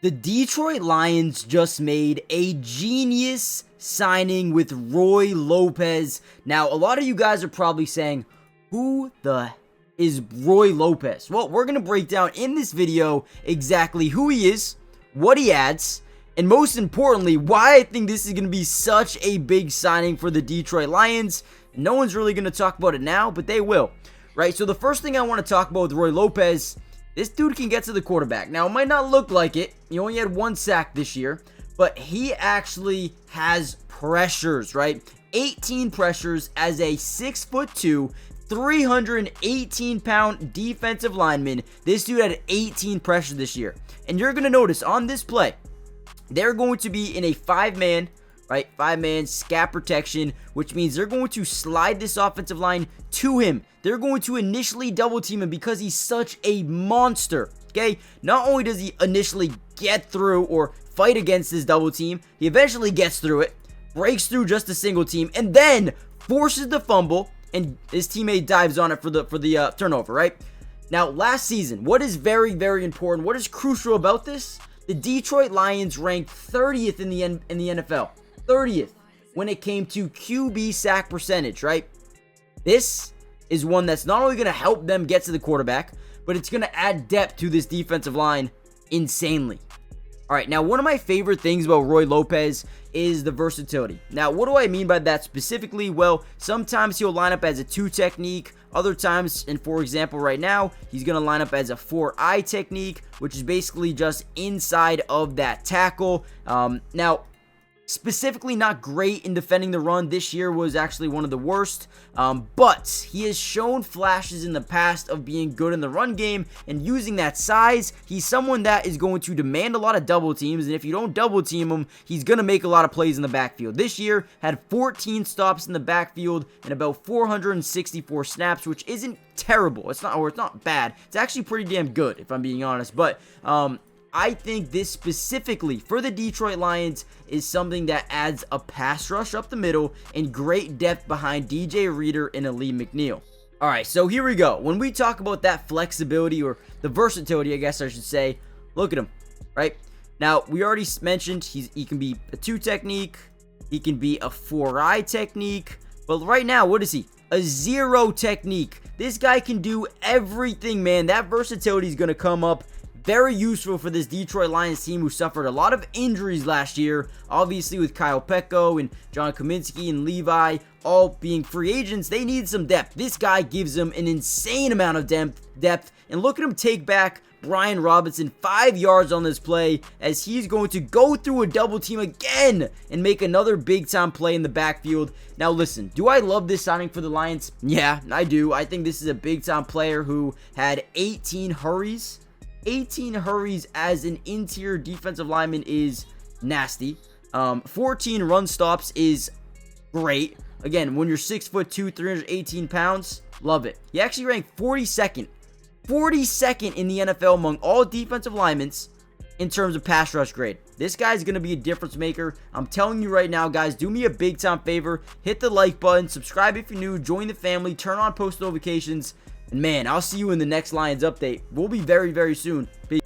The Detroit Lions just made a genius signing with Roy Lopez. Now, a lot of you guys are probably saying, who the is Roy Lopez? Well, we're going to break down in this video exactly who he is, what he adds, and most importantly, why I think this is going to be such a big signing for the Detroit Lions. No one's really going to talk about it now, but they will, right? So the first thing I want to talk about with Roy Lopez, this dude can get to the quarterback. Now, it might not look like it. He only had 1 sack this year, but he actually has pressures, right? 18 pressures as a 6'2", 318-pound defensive lineman. This dude had 18 pressures this year. And you're going to notice on this play, they're going to be in a 5-man, right? 5-man scat protection, which means they're going to slide this offensive line to him. They're going to initially double team him because he's such a monster, okay? Not only does he initially get through or fight against this double team, he eventually gets through it, breaks through just a single team, and then forces the fumble, and his teammate dives on it for the turnover, right? Now, last season, what is very, very important, what is crucial about this? The Detroit Lions ranked 30th in the NFL. 30th when it came to QB sack percentage, right? This is one that's not only going to help them get to the quarterback, but it's going to add depth to this defensive line insanely. All right, now one of my favorite things about Roy Lopez is the versatility. Now, what do I mean by that specifically? Well, sometimes he'll line up as a 2 technique. Other times, and for example, right now, he's going to line up as a 4-eye technique, which is basically just inside of that tackle. Now, specifically not great in defending the run. This year was actually one of the worst, but he has shown flashes in the past of being good in the run game and using that size. He's someone that is going to demand a lot of double teams, and if you don't double team him, he's going to make a lot of plays in the backfield. This year had 14 stops in the backfield and about 464 snaps, which isn't terrible. It's not bad. It's actually pretty damn good, if I'm being honest, but I think this specifically for the Detroit Lions is something that adds a pass rush up the middle and great depth behind DJ Reader and Ali McNeil. All right, so here we go. When we talk about that flexibility or the versatility, I guess I should say, look at him, right? Now, we already mentioned he can be a 2 technique, he can be a 4-eye technique, but right now, what is he? A 0 technique. This guy can do everything, man. That versatility is going to come up very useful for this Detroit Lions team who suffered a lot of injuries last year, obviously with Kyle Pecco and John Kaminsky and Levi all being free agents. They need some depth. This guy gives them an insane amount of depth, and look at him take back Brian Robinson 5 yards on this play as he's going to go through a double team again and make another big time play in the backfield. Now listen, do I love this signing for the Lions? Yeah, I do. I think this is a big time player who had 18 hurries. 18 hurries as an interior defensive lineman is nasty. 14 run stops is great. Again, when you're 6'2", 318 pounds, love it. He actually ranked 42nd in the NFL among all defensive linemen in terms of pass rush grade. This guy's going to be a difference maker. I'm telling you right now, guys, do me a big time favor. Hit the like button, subscribe if you're new, join the family, turn on post notifications. And man, I'll see you in the next Lions update. We'll be very, very soon. Peace.